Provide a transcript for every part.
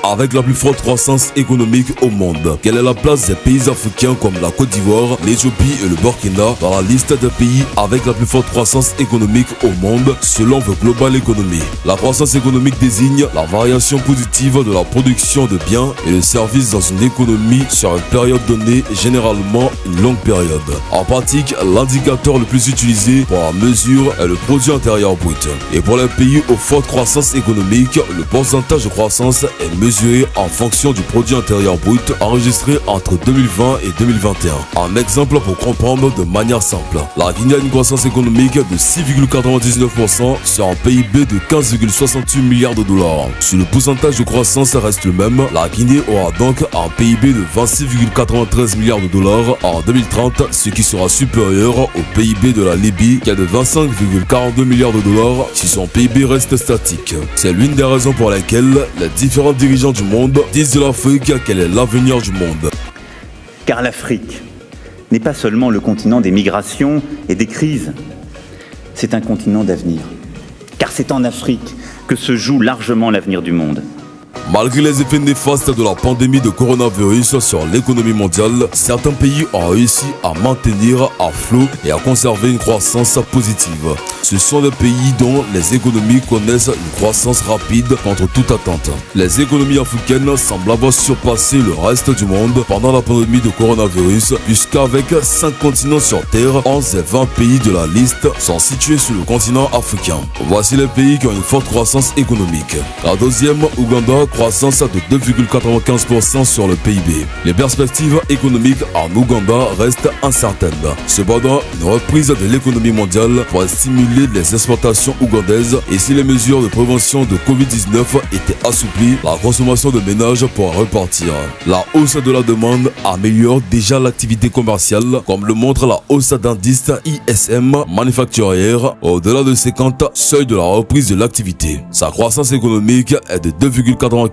avec la plus forte croissance économique au monde. Quelle est la place des pays africains comme la Côte d'Ivoire, l'Éthiopie et le Burkina dans la liste des pays avec la plus forte croissance économique au monde selon The Global Economy? La croissance économique désigne la variation positive de la production de biens et de services dans une économie sur une période donnée, généralement une longue période. En pratique, l'indicateur le plus utilisé pour la mesure est le produit intérieur brut. Et pour les pays aux fortes croissances économiques, le pourcentage de croissance est mesuré en fonction du produit intérieur brut enregistré entre 2020 et 2021. Un exemple pour comprendre de manière simple. La Guinée a une croissance économique de 6,99% sur un PIB de 15,68 milliards de dollars. Si le pourcentage de croissance reste le même, la Guinée aura donc un PIB de 26,93 milliards de dollars en 2030, ce qui sera supérieur au PIB de la Libye qui est de 25,42 milliards de dollars si son PIB reste statique. C'est l'une des raisons pour lesquelles les différents dirigeants du monde disent de l'Afrique qu'elle est l'avenir du monde. Car l'Afrique n'est pas seulement le continent des migrations et des crises, c'est un continent d'avenir. Car c'est en Afrique que se joue largement l'avenir du monde. Malgré les effets néfastes de la pandémie de coronavirus sur l'économie mondiale, certains pays ont réussi à maintenir à flot et à conserver une croissance positive. Ce sont des pays dont les économies connaissent une croissance rapide contre toute attente. Les économies africaines semblent avoir surpassé le reste du monde pendant la pandémie de coronavirus, puisqu'avec 5 continents sur Terre, 11 des 20 pays de la liste sont situés sur le continent africain. Voici les pays qui ont une forte croissance économique. La deuxième, Ouganda, croissance de 2,95% sur le PIB. Les perspectives économiques en Ouganda restent incertaines. Cependant, une reprise de l'économie mondiale pourrait stimuler les exportations ougandaises et si les mesures de prévention de Covid-19 étaient assouplies, la consommation de ménages pourrait repartir. La hausse de la demande améliore déjà l'activité commerciale, comme le montre la hausse d'indice ISM manufacturière au-delà de 50 seuil de la reprise de l'activité. Sa croissance économique est de 2,95%.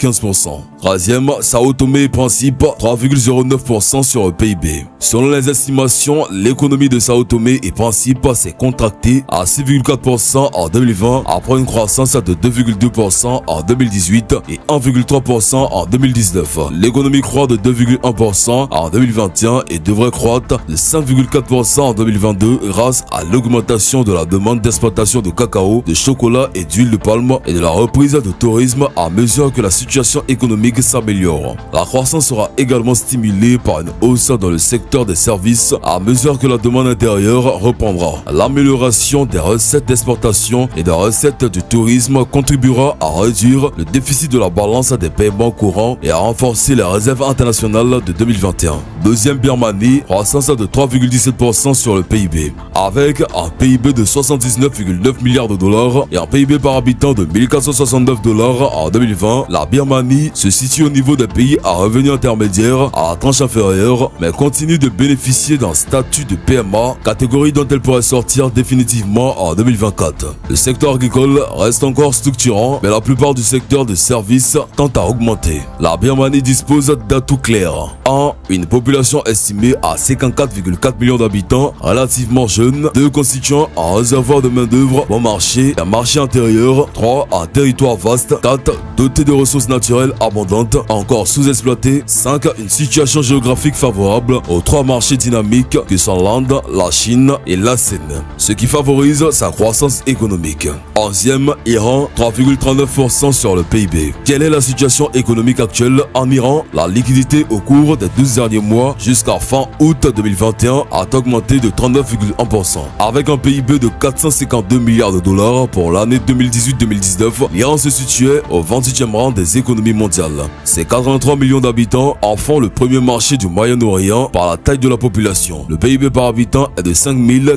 Troisième, Sao Tomé et Principe, 3,09% sur le PIB. Selon les estimations, l'économie de Sao Tomé et Principe s'est contractée à 6,4% en 2020 après une croissance de 2,2% en 2018 et 1,3% en 2019. L'économie croît de 2,1% en 2021 et devrait croître de 5,4% en 2022 grâce à l'augmentation de la demande d'exportation de cacao, de chocolat et d'huile de palme et de la reprise du tourisme à mesure que la situation économique s'améliore. La croissance sera également stimulée par une hausse dans le secteur des services à mesure que la demande intérieure reprendra. L'amélioration des recettes d'exportation et des recettes du tourisme contribuera à réduire le déficit de la balance des paiements courants et à renforcer les réserves internationales de 2021. Deuxième, Birmanie, croissance de 3,17% sur le PIB. Avec un PIB de 79,9 milliards de dollars et un PIB par habitant de 1469 dollars en 2020, la Birmanie se situe au niveau des pays à revenus intermédiaires à la tranche inférieure, mais continue de bénéficier d'un statut de PMA, catégorie dont elle pourrait sortir définitivement en 2024. Le secteur agricole reste encore structurant, mais la plupart du secteur de services tend à augmenter. La Birmanie dispose d'atouts clairs. 1. Une population estimée à 54,4 millions d'habitants, relativement jeune. 2. Constituant un réservoir de main-d'œuvre bon marché, un marché intérieur. 3. Un territoire vaste. 4. Doté de ressources naturelles abondantes, encore sous-exploitées. 5. Une situation géographique favorable aux 3 marchés dynamiques que sont l'Inde, la Chine et l'ASEAN, ce qui favorise sa croissance économique. 11e, Iran, 3,39% sur le PIB. Quelle est la situation économique actuelle en Iran? La liquidité au cours des 12 derniers mois jusqu'à fin août 2021 a augmenté de 39,1%. Avec un PIB de 452 milliards de dollars pour l'année 2018-2019, l'Iran se situait au 28e rang des économies mondiales. Ses 83 millions d'habitants en font le premier marché du Moyen-Orient par la taille de la population. Le PIB par habitant est de 5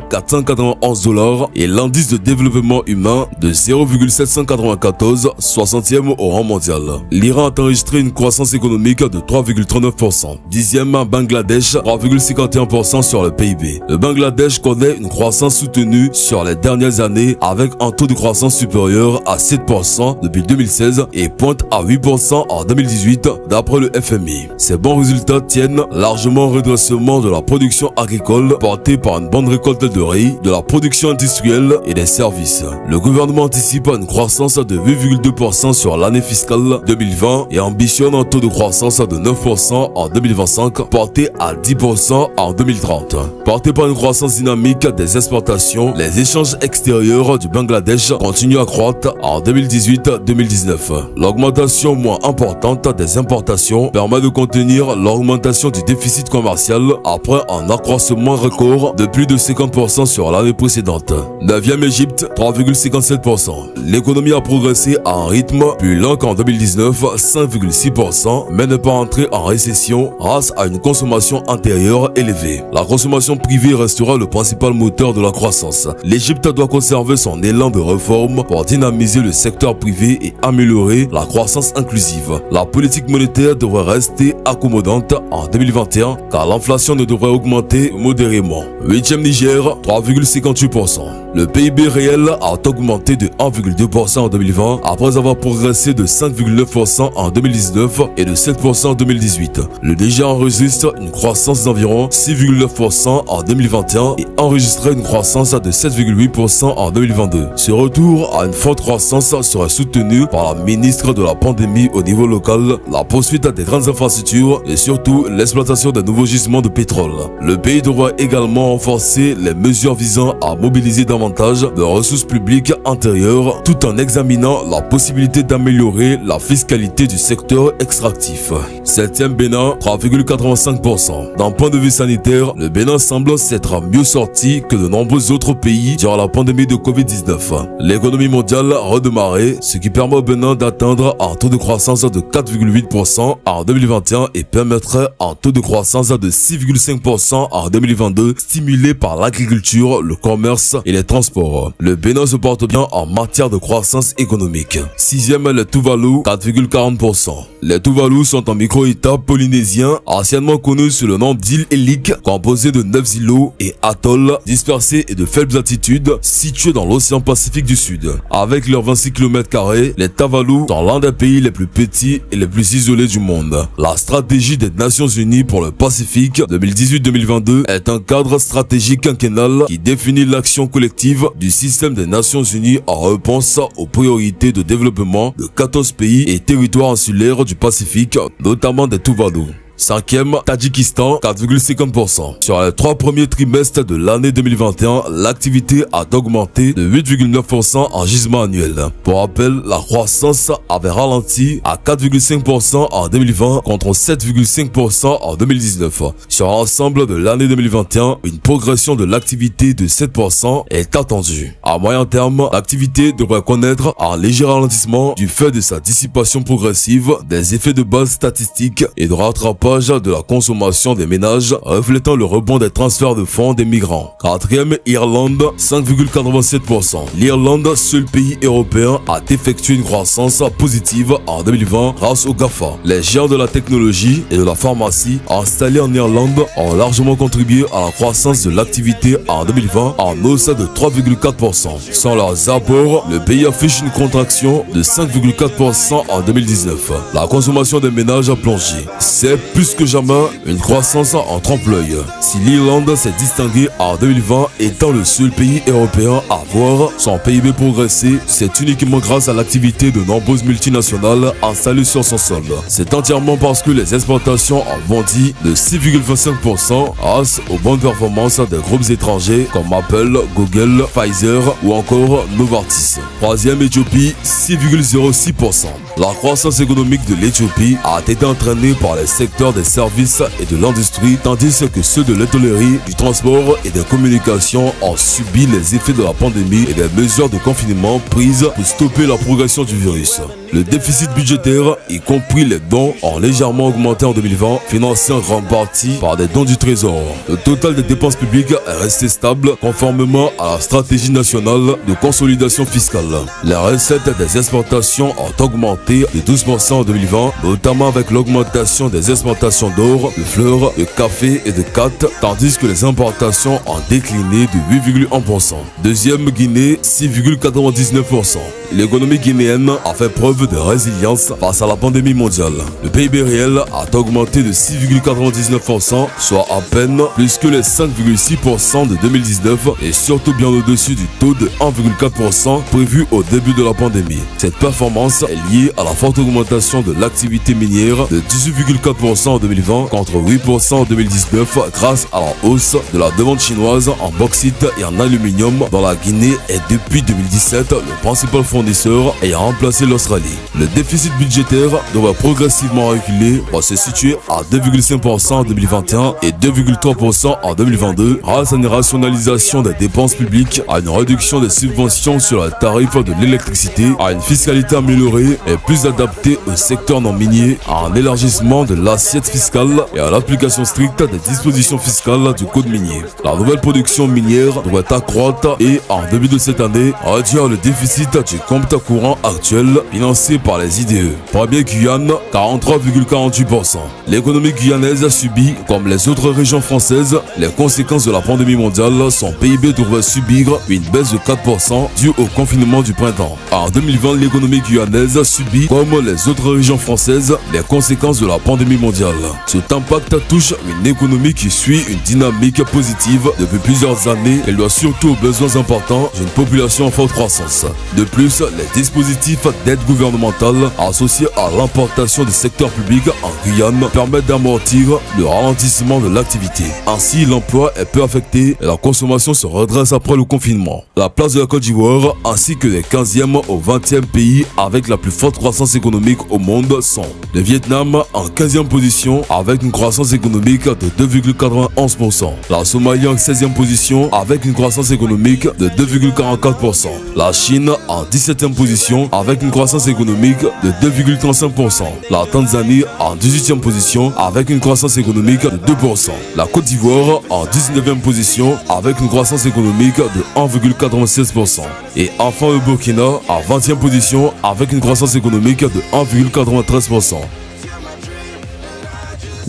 491 dollars et l'indice de développement humain de 0,794, 60e au rang mondial. L'Iran a enregistré une croissance économique de 3,39%. 10e, Bangladesh, 3,51% sur le PIB. Le Bangladesh connaît une croissance soutenue sur les dernières années avec un taux de croissance supérieur à 7% depuis 2016 et pointe à à 8% en 2018 d'après le FMI. Ces bons résultats tiennent largement au redressement de la production agricole portée par une bonne récolte de riz, de la production industrielle et des services. Le gouvernement anticipe une croissance de 8,2% sur l'année fiscale 2020 et ambitionne un taux de croissance de 9% en 2025, porté à 10% en 2030. Porté par une croissance dynamique des exportations, les échanges extérieurs du Bangladesh continuent à croître en 2018-2019. L'augmentation moins importante des importations permet de contenir l'augmentation du déficit commercial après un accroissement record de plus de 50% sur l'année précédente. 9e Égypte, 3,57%. L'économie a progressé à un rythme plus lent qu'en 2019, 5,6%, mais n'est pas entrée en récession grâce à une consommation intérieure élevée. La consommation privée restera le principal moteur de la croissance. L'Égypte doit conserver son élan de réforme pour dynamiser le secteur privé et améliorer la croissance inclusive. La politique monétaire devrait rester accommodante en 2021 car l'inflation ne devrait augmenter modérément. 8e Niger, 3,58%. Le PIB réel a augmenté de 1,2% en 2020 après avoir progressé de 5,9% en 2019 et de 7% en 2018. Le Niger enregistre une croissance d'environ 6,9% en 2021 et enregistrait une croissance de 7,8% en 2022. Ce retour à une forte croissance serait soutenu par la ministre de la pandémie au niveau local, la poursuite des grandes infrastructures et surtout l'exploitation des nouveaux gisements de pétrole. Le pays devra également renforcer les mesures visant à mobiliser davantage de ressources publiques antérieures tout en examinant la possibilité d'améliorer la fiscalité du secteur extractif. 7e Bénin, 3,85%. D'un point de vue sanitaire, le Bénin semble s'être mieux sorti que de nombreux autres pays durant la pandémie de Covid-19. L'économie mondiale a redémarré, ce qui permet au Bénin d'atteindre un taux de croissance de 4,8% en 2021 et permettrait un taux de croissance de 6,5% en 2022, stimulé par l'agriculture, le commerce et les transports. Le Bénin se porte bien en matière de croissance économique. 6e, le Tuvalu, 4,40%. Les Tuvalu sont un micro-état polynésien anciennement connu sous le nom d'île Hélique, composé de 9 îlots et atolls dispersés et de faibles altitudes situés dans l'océan Pacifique du Sud. Avec leurs 26 km², les Tuvalu sont l'un des pays les plus petits et les plus isolés du monde. La stratégie des Nations Unies pour le Pacifique 2018-2022 est un cadre stratégique quinquennal qui définit l'action collective du système des Nations Unies en réponse aux priorités de développement de 14 pays et territoires insulaires du Pacifique, notamment des Tuvalu. 5e, Tadjikistan, 4,50%. Sur les 3 premiers trimestres de l'année 2021, l'activité a augmenté de 8,9% en gisement annuel. Pour rappel, la croissance avait ralenti à 4,5% en 2020 contre 7,5% en 2019. Sur l'ensemble de l'année 2021, une progression de l'activité de 7% est attendue. À moyen terme, l'activité devrait connaître un léger ralentissement du fait de sa dissipation progressive, des effets de base statistiques et de rattrapage de la consommation des ménages, reflétant le rebond des transferts de fonds des migrants. 4e, Irlande, 5,87%. L'Irlande, seul pays européen à effectuer une croissance positive en 2020 grâce aux GAFA. Les géants de la technologie et de la pharmacie installés en Irlande ont largement contribué à la croissance de l'activité en 2020 en hausse de 3,4%. Sans leurs apports, le pays affiche une contraction de 5,4% en 2019. La consommation des ménages a plongé. C'est plus que jamais une croissance en trompe-l'œil. Si l'Irlande s'est distinguée en 2020 étant le seul pays européen à voir son PIB progresser, c'est uniquement grâce à l'activité de nombreuses multinationales installées sur son sol. C'est entièrement parce que les exportations ont bondi de 6,25% grâce aux bonnes performances des groupes étrangers comme Apple, Google, Pfizer ou encore Novartis. 3e, Éthiopie, 6,06%. La croissance économique de l'Éthiopie a été entraînée par les secteurs des services et de l'industrie, tandis que ceux de l'hôtellerie, du transport et des communications ont subi les effets de la pandémie et des mesures de confinement prises pour stopper la progression du virus. Le déficit budgétaire, y compris les dons, ont légèrement augmenté en 2020, financé en grande partie par des dons du Trésor. Le total des dépenses publiques est resté stable, conformément à la stratégie nationale de consolidation fiscale. Les recettes des exportations ont augmenté de 12% en 2020, notamment avec l'augmentation des exportations d'or, de fleurs, de café et de khat, tandis que les importations ont décliné de 8,1%. Deuxième, Guinée, 6,99%. L'économie guinéenne a fait preuve preuve de résilience face à la pandémie mondiale. Le PIB réel a augmenté de 6,99%, soit à peine plus que les 5,6% de 2019 et surtout bien au-dessus du taux de 1,4% prévu au début de la pandémie. Cette performance est liée à la forte augmentation de l'activité minière de 18,4% en 2020 contre 8% en 2019 grâce à la hausse de la demande chinoise en bauxite et en aluminium dont la Guinée est depuis 2017 le principal fournisseur ayant remplacé l'Australie. Le déficit budgétaire devrait progressivement reculer pour se situer à 2,5% en 2021 et 2,3% en 2022 grâce à une rationalisation des dépenses publiques, à une réduction des subventions sur le tarif de l'électricité, à une fiscalité améliorée et plus adaptée au secteur non minier, à un élargissement de l'assiette fiscale et à l'application stricte des dispositions fiscales du code minier. La nouvelle production minière devrait accroître et en début de cette année réduire le déficit du compte courant actuel financé par les IDE. Premier Guyane, 43,48%. L'économie guyanaise a subi, comme les autres régions françaises, les conséquences de la pandémie mondiale. Son PIB devrait subir une baisse de 4% due au confinement du printemps. En 2020, l'économie guyanaise a subi, comme les autres régions françaises, les conséquences de la pandémie mondiale. Cet impact touche une économie qui suit une dynamique positive depuis plusieurs années et doit surtout aux besoins importants d'une population en forte croissance. De plus, les dispositifs d'aide gouvernementale associés à l'importation du secteur public en Guyane permettent d'amortir le ralentissement de l'activité. Ainsi, l'emploi est peu affecté et la consommation se redresse après le confinement. La place de la Côte d'Ivoire ainsi que les 15e au 20e pays avec la plus forte croissance économique au monde sont le Vietnam en 15e position avec une croissance économique de 2,91%, la Somalie en 16e position avec une croissance économique de 2,44%, la Chine en 17e position avec une croissance économique de 2,35%, la Tanzanie en 18e position avec une croissance économique de 2%, la Côte d'Ivoire en 19e position avec une croissance économique de 1,96% et enfin le Burkina en 20e position avec une croissance économique de 1,93%.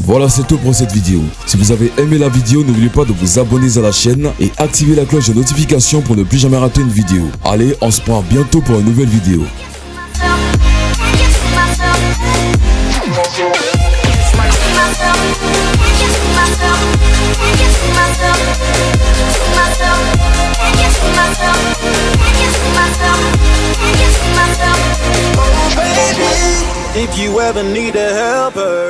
Voilà, c'est tout pour cette vidéo. Si vous avez aimé la vidéo, n'oubliez pas de vous abonner à la chaîne et activer la cloche de notification pour ne plus jamais rater une vidéo. Allez, on se prend bientôt pour une nouvelle vidéo. If you ever need a helper